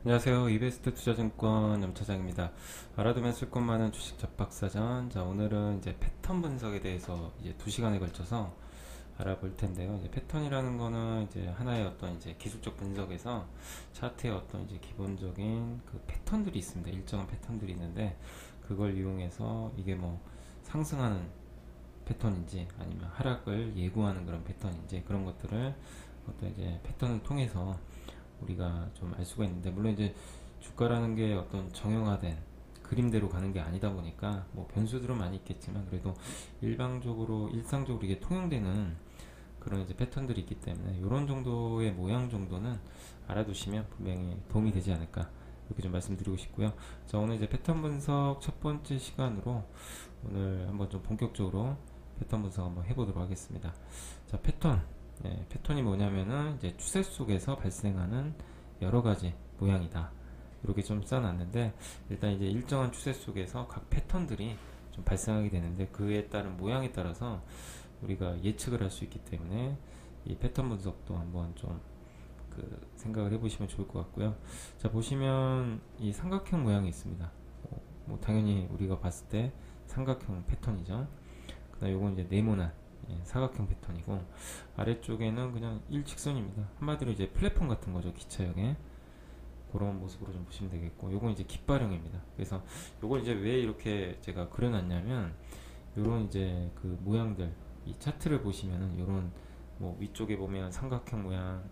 안녕하세요. 이베스트 투자증권 염차장입니다. 알아두면 쓸 것 많은 주식 잡박사전. 자, 오늘은 이제 패턴 분석에 대해서 이제 2시간에 걸쳐서 알아볼 텐데요. 이제 패턴이라는 거는 이제 하나의 어떤 이제 기술적 분석에서 차트의 어떤 이제 기본적인 그 패턴들이 있습니다. 일정한 패턴들이 있는데 그걸 이용해서 이게 뭐 상승하는 패턴인지 아니면 하락을 예고하는 그런 패턴인지 그런 것들을 어떤 이제 패턴을 통해서 우리가 좀 알 수가 있는데, 물론 이제 주가라는 게 어떤 정형화된 그림대로 가는 게 아니다 보니까 뭐 변수들은 많이 있겠지만 그래도 일상적으로 이게 통용되는 그런 이제 패턴들이 있기 때문에 이런 정도의 모양 정도는 알아두시면 분명히 도움이 되지 않을까 이렇게 좀 말씀드리고 싶고요. 자, 오늘 이제 패턴 분석 첫 번째 시간으로 오늘 한번 좀 본격적으로 패턴 분석 한번 해보도록 하겠습니다. 자, 패턴이 뭐냐면은 이제 추세 속에서 발생하는 여러 가지 모양이다. 이렇게 좀 써놨는데, 일단 이제 일정한 추세 속에서 각 패턴들이 좀 발생하게 되는데 그에 따른 모양에 따라서 우리가 예측을 할 수 있기 때문에 이 패턴 분석도 한번 좀 생각을 해보시면 좋을 것 같고요. 자, 보시면 이 삼각형 모양이 있습니다. 뭐 당연히 우리가 봤을 때 삼각형 패턴이죠. 그다음 요건 이제 네모난 사각형 패턴이고, 아래쪽에는 그냥 일직선입니다. 한마디로 이제 플랫폼 같은 거죠. 기차역에 그런 모습으로 좀 보시면 되겠고, 요건 이제 깃발형입니다. 그래서 요걸 이제 왜 이렇게 제가 그려놨냐면, 요런 이제 그 모양들, 이 차트를 보시면은 요런 뭐 위쪽에 보면 삼각형 모양,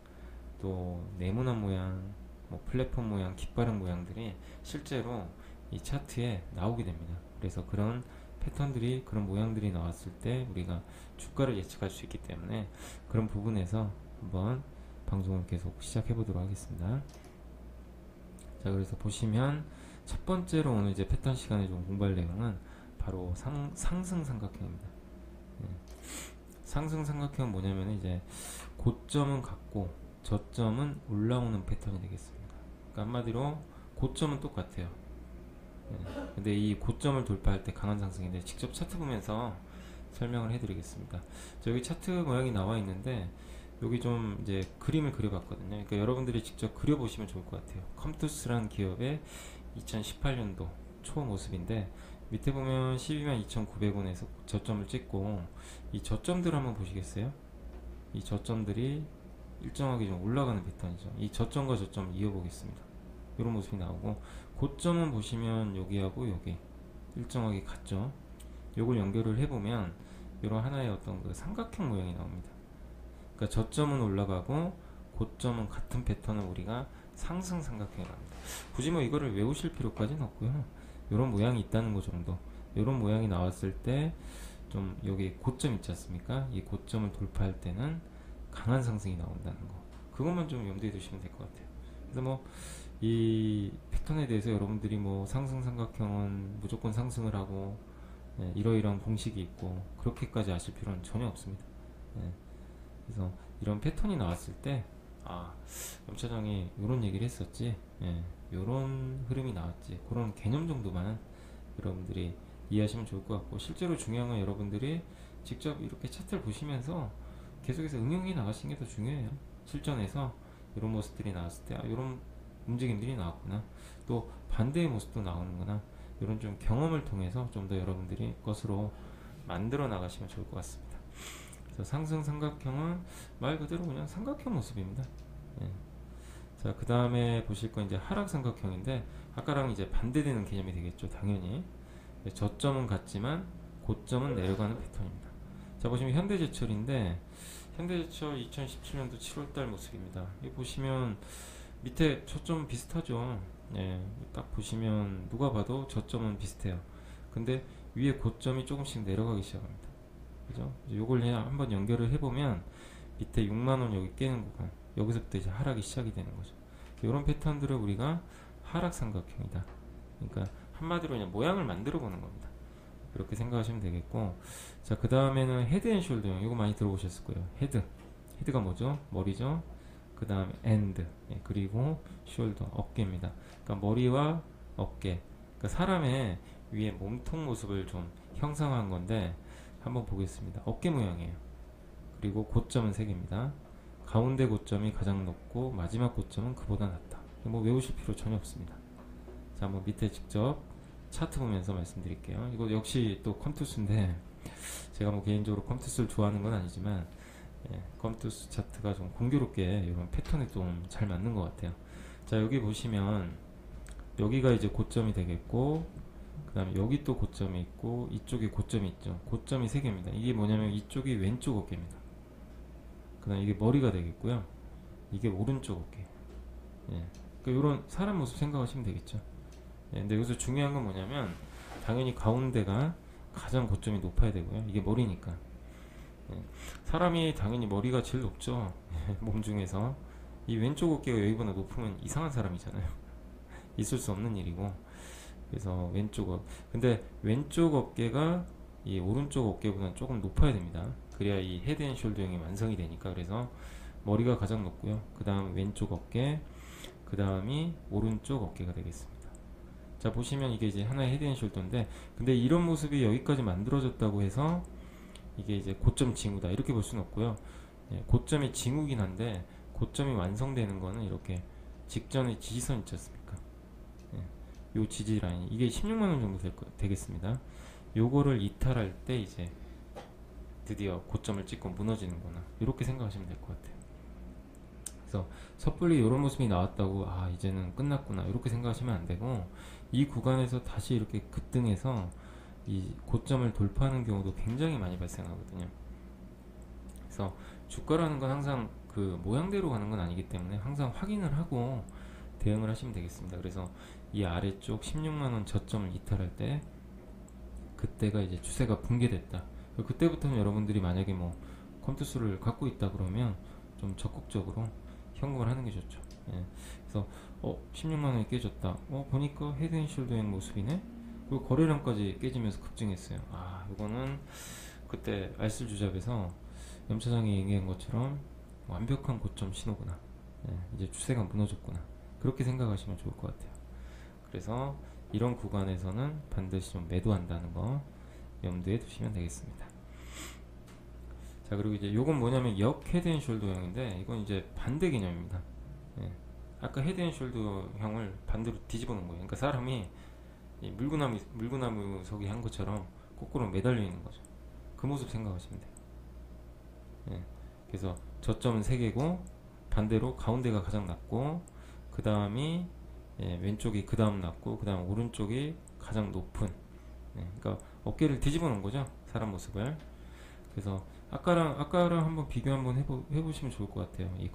또 네모난 모양, 뭐 플랫폼 모양, 깃발형 모양들이 실제로 이 차트에 나오게 됩니다. 그래서 그런 패턴들이, 그런 모양들이 나왔을 때 우리가 주가를 예측할 수 있기 때문에 그런 부분에서 한번 방송을 계속 시작해 보도록 하겠습니다. 자, 그래서 보시면 첫 번째로 오늘 이제 패턴 시간에 좀 공부할 내용은 바로 상승 삼각형입니다. 상승 삼각형은 뭐냐면 이제 고점은 같고 저점은 올라오는 패턴이 되겠습니다. 그러니까 한마디로 고점은 똑같아요. 근데 이 고점을 돌파할 때 강한 상승인데, 직접 차트 보면서 설명을 해드리겠습니다. 여기 차트 모양이 나와 있는데 여기 좀 이제 그림을 그려봤거든요. 그러니까 여러분들이 직접 그려보시면 좋을 것 같아요. 컴투스라는 기업의 2018년도 초 모습인데, 밑에 보면 122,900원에서 저점을 찍고, 이 저점들 한번 보시겠어요? 이 저점들이 일정하게 좀 올라가는 패턴이죠. 이 저점과 저점 이어보겠습니다. 이런 모습이 나오고, 고점은 보시면 여기하고 여기 일정하게 같죠. 요걸 연결을 해보면 이런 하나의 어떤 그 삼각형 모양이 나옵니다. 그러니까 저점은 올라가고 고점은 같은 패턴을 우리가 상승 삼각형이라고 합니다. 굳이 뭐 이거를 외우실 필요까지는 없고요. 이런 모양이 있다는 거 정도. 이런 모양이 나왔을 때 좀 여기 고점 있지 않습니까? 이 고점을 돌파할 때는 강한 상승이 나온다는 거. 그것만 좀 염두에 두시면 될 것 같아요. 그래서 뭐 이 패턴에 대해서 여러분들이 뭐 상승 삼각형은 무조건 상승을 하고 이러이러한 공식이 있고 그렇게까지 아실 필요는 전혀 없습니다. 그래서 이런 패턴이 나왔을 때, 아, 염차장이 이런 얘기를 했었지, 이런 흐름이 나왔지, 그런 개념 정도만 여러분들이 이해하시면 좋을 것 같고, 실제로 중요한 건 여러분들이 직접 이렇게 차트를 보시면서 계속해서 응용해 나가시는 게 더 중요해요. 실전에서 이런 모습들이 나왔을 때, 아, 이런 움직임들이 나왔구나, 또 반대의 모습도 나오는구나, 이런 좀 경험을 통해서 좀 더 여러분들이 것으로 만들어 나가시면 좋을 것 같습니다. 그래서 상승 삼각형은 말 그대로 그냥 삼각형 모습입니다. 자, 그 다음에 보실 건 이제 하락 삼각형인데, 아까랑 이제 반대되는 개념이 되겠죠. 당연히 저점은 같지만 고점은 내려가는 패턴입니다. 자, 보시면 현대제철인데, 현대제철 2017년도 7월달 모습입니다. 이 보시면 밑에 저점 비슷하죠. 딱 보시면 누가 봐도 저점은 비슷해요. 근데 위에 고점이 조금씩 내려가기 시작합니다. 그죠? 요걸 한번 연결을 해보면 밑에 6만원 여기 깨는 구간, 여기서부터 이제 하락이 시작이 되는 거죠. 이런 패턴들을 우리가 하락 삼각형이다. 그러니까 한마디로 그냥 모양을 만들어 보는 겁니다. 그렇게 생각하시면 되겠고, 자, 그 다음에는 헤드 앤 숄더형. 이거 많이 들어보셨을 거예요. 헤드가 뭐죠? 머리죠. 그 다음에 엔드, 그리고 숄더, 어깨입니다. 그러니까 머리와 어깨, 그러니까 사람의 위에 몸통 모습을 좀 형상화한 건데, 한번 보겠습니다. 어깨 모양이에요. 그리고 고점은 3개입니다. 가운데 고점이 가장 높고 마지막 고점은 그보다 낮다. 뭐 외우실 필요 전혀 없습니다. 자, 뭐 밑에 직접 차트 보면서 말씀드릴게요. 이거 역시 또 컴투스인데 제가 뭐 개인적으로 컴투스를 좋아하는 건 아니지만 컴투스 차트가 좀 공교롭게 이런 패턴에 좀 잘 맞는 것 같아요. 자, 여기 보시면 여기가 이제 고점이 되겠고, 그 다음에 여기 또 고점이 있고, 이쪽에 고점이 있죠. 고점이 3개입니다. 이게 뭐냐면 이쪽이 왼쪽 어깨입니다. 그 다음에 이게 머리가 되겠고요. 이게 오른쪽 어깨. 그러니까 이런 사람 모습 생각하시면 되겠죠. 근데 여기서 중요한 건 뭐냐면 당연히 가운데가 가장 고점이 높아야 되고요. 이게 머리니까. 사람이 당연히 머리가 제일 높죠. 몸 중에서. 이 왼쪽 어깨가 여기보다 높으면 이상한 사람이잖아요. 있을 수 없는 일이고. 그래서 근데 왼쪽 어깨가 이 오른쪽 어깨보다는 조금 높아야 됩니다. 그래야 이 헤드 앤 숄더형이 완성이 되니까. 그래서 머리가 가장 높고요. 그 다음 왼쪽 어깨, 그 다음이 오른쪽 어깨가 되겠습니다. 자, 보시면 이게 이제 하나의 헤드 앤 숄더인데, 근데 이런 모습이 여기까지 만들어졌다고 해서 이게 이제 고점 징후다 이렇게 볼 수는 없고요. 고점이 징후긴 한데 고점이 완성되는 거는 이렇게 직전의 지지선 있지 않습니까? 요 지지 라인, 이게 16만원 정도 되겠습니다. 요거를 이탈할 때 이제 드디어 고점을 찍고 무너지는구나, 이렇게 생각하시면 될 것 같아요. 그래서 섣불리 이런 모습이 나왔다고 이제는 끝났구나 이렇게 생각하시면 안 되고, 이 구간에서 다시 이렇게 급등해서 이 고점을 돌파하는 경우도 굉장히 많이 발생하거든요. 그래서 주가라는 건 항상 그 모양대로 가는 건 아니기 때문에 항상 확인을 하고 대응을 하시면 되겠습니다. 그래서 이 아래쪽 16만원 저점을 이탈할 때, 그때가 이제 추세가 붕괴됐다. 그때부터는 여러분들이 만약에 뭐 컴투스를 갖고 있다 그러면 좀 적극적으로 현금을 하는 게 좋죠. 그래서 16만원이 깨졌다. 보니까 헤드앤숄더의 모습이네. 그리고 거래량까지 깨지면서 급증했어요. 이거는 그때 알쓸주잡에서 염차장이 얘기한 것처럼 완벽한 고점 신호구나. 이제 추세가 무너졌구나. 그렇게 생각하시면 좋을 것 같아요. 그래서 이런 구간에서는 반드시 좀 매도한다는 거 염두에 두시면 되겠습니다. 자, 그리고 이제 요건 뭐냐면 역 헤드앤숄더형인데, 이건 이제 반대 개념입니다. 아까 헤드앤숄더형을 반대로 뒤집어 놓은 거예요. 그러니까 사람이 이 물구나무 서기 한 것처럼 거꾸로 매달려 있는 거죠. 그 모습 생각하시면 돼요. 그래서 저점은 3개고 반대로 가운데가 가장 낮고, 그 다음이 왼쪽이 그 다음 낮고, 그 다음 오른쪽이 가장 높은, 그러니까 어깨를 뒤집어 놓은 거죠, 사람 모습을. 그래서 아까랑 한번 비교 한번 해보시면 좋을 것 같아요. 이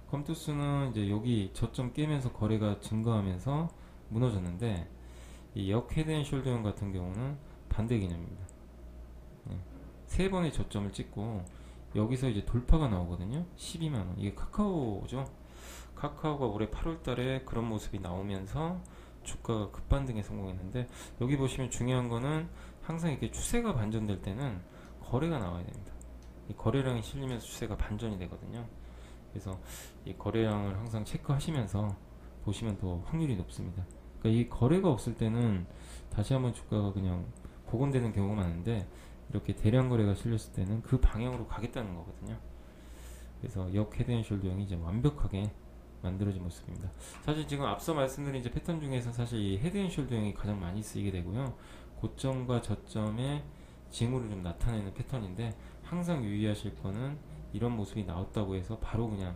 컴투스는 이제 여기 저점 깨면서 거래가 증가하면서 무너졌는데, 이 역 헤드앤숄더형 같은 경우는 반대 개념입니다. 3번의 저점을 찍고 여기서 이제 돌파가 나오거든요. 12만원. 이게 카카오죠. 카카오가 올해 8월달에 그런 모습이 나오면서 주가가 급반등에 성공했는데, 여기 보시면 중요한 거는 항상 이렇게 추세가 반전될 때는 거래가 나와야 됩니다. 이 거래량이 실리면서 추세가 반전이 되거든요. 그래서 이 거래량을 항상 체크하시면서 보시면 더 확률이 높습니다. 그러니까 이 거래가 없을 때는 다시 한번 주가가 그냥 복원되는 경우가 많은데, 이렇게 대량 거래가 실렸을 때는 그 방향으로 가겠다는 거거든요. 그래서 역 헤드앤숄더형이 이제 완벽하게 만들어진 모습입니다. 사실 지금 앞서 말씀드린 이제 패턴 중에서 사실 이 헤드앤숄더형이 가장 많이 쓰이게 되고요. 고점과 저점의 징후를 좀 나타내는 패턴인데, 항상 유의하실 거는 이런 모습이 나왔다고 해서 바로 그냥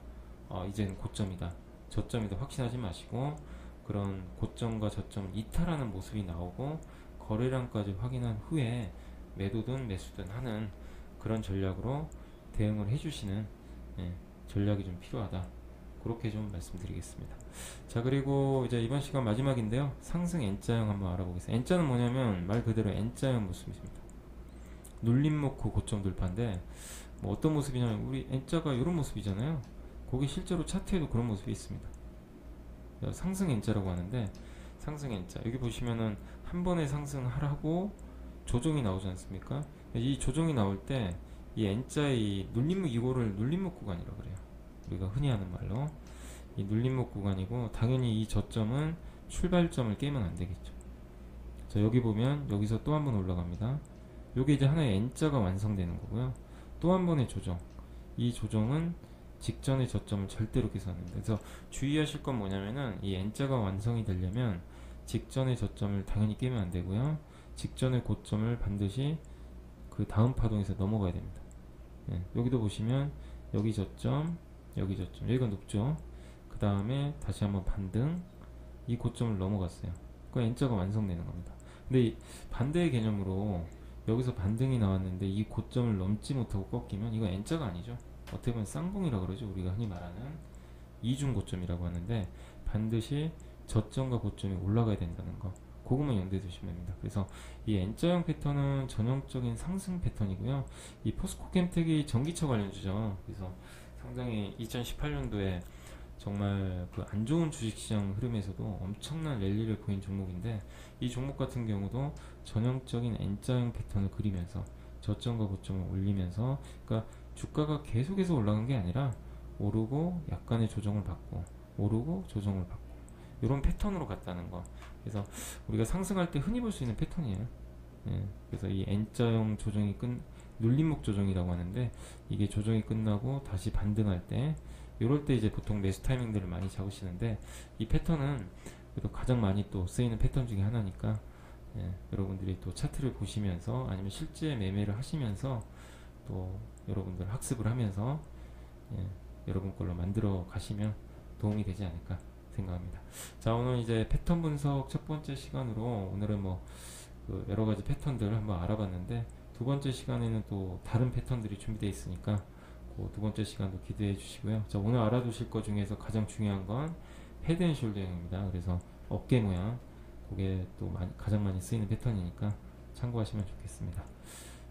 이제는 고점이다, 저점이다 확신하지 마시고, 그런 고점과 저점을 이탈하는 모습이 나오고 거래량까지 확인한 후에 매도든 매수든 하는 그런 전략으로 대응을 해주시는 전략이 좀 필요하다, 그렇게 좀 말씀드리겠습니다. 자, 그리고 이제 이번 시간 마지막인데요, 상승 N자형 한번 알아보겠습니다. N자는 뭐냐면 말 그대로 N자형 모습입니다. 눌림목고 고점 돌파인데, 뭐 어떤 모습이냐면 우리 N자가 이런 모습이잖아요. 거기 실제로 차트에도 그런 모습이 있습니다. 상승 N자라고 하는데, 상승 N자 여기 보시면은 한 번에 상승하라고 조정이 나오지 않습니까? 이 조정이 나올 때 이 N자의 눌림목, 이거를 눌림목 구간이라고 그래요. 우리가 흔히 하는 말로 이 눌림목 구간이고, 당연히 이 저점은 출발점을 깨면 안 되겠죠. 자, 여기 보면 여기서 또 한 번 올라갑니다. 요게 이제 하나의 N자가 완성되는 거고요. 또 한 번의 조정, 이 조정은 직전의 저점을 절대로 깨서 안 됩니다. 그래서 주의하실 건 뭐냐면은 이 N자가 완성이 되려면 직전의 저점을 당연히 깨면 안 되고요. 직전의 고점을 반드시 그 다음 파동에서 넘어가야 됩니다. 예, 여기도 보시면 여기 저점, 여기 저점, 여기가 높죠. 그 다음에 다시 한번 반등, 이 고점을 넘어갔어요. 그 N자가 완성되는 겁니다. 근데 이 반대의 개념으로 여기서 반등이 나왔는데 이 고점을 넘지 못하고 꺾이면 이거 N자가 아니죠. 어떻게 보면 쌍봉이라고 그러죠. 우리가 흔히 말하는 이중 고점이라고 하는데 반드시 저점과 고점이 올라가야 된다는 거, 그것만 염두에 두시면 됩니다. 그래서 이 N자형 패턴은 전형적인 상승 패턴이고요. 이 포스코 캠텍이 전기차 관련주죠. 그래서 상당히 2018년도에 정말 그 안 좋은 주식시장 흐름에서도 엄청난 랠리를 보인 종목인데, 이 종목 같은 경우도 전형적인 N자형 패턴을 그리면서 저점과 고점을 올리면서, 그러니까 주가가 계속해서 올라간 게 아니라 오르고 약간의 조정을 받고 오르고 조정을 받고 이런 패턴으로 갔다는 거. 그래서 우리가 상승할 때 흔히 볼 수 있는 패턴이에요. 예, 그래서 이 N자형 조정이 눌림목 조정이라고 하는데, 이게 조정이 끝나고 다시 반등할 때, 이럴 때 이제 보통 매수 타이밍들을 많이 잡으시는데, 이 패턴은 그래도 가장 많이 또 쓰이는 패턴 중에 하나니까, 예, 여러분들이 또 차트를 보시면서 아니면 실제 매매를 하시면서 또 여러분들 학습을 하면서, 예, 여러분 걸로 만들어 가시면 도움이 되지 않을까 생각합니다. 자, 오늘 이제 패턴 분석 첫 번째 시간으로 오늘은 그 여러 가지 패턴들을 한번 알아봤는데, 두 번째 시간에는 또 다른 패턴들이 준비되어 있으니까 그 두 번째 시간도 기대해 주시고요. 자, 오늘 알아두실 것 중에서 가장 중요한 건 헤드앤숄더형입니다. 그래서 어깨 모양, 그게 또 가장 많이 쓰이는 패턴이니까 참고하시면 좋겠습니다.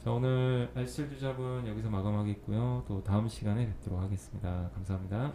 자, 오늘 알쓸 주잡은 여기서 마감하겠고요. 또 다음 시간에 뵙도록 하겠습니다. 감사합니다.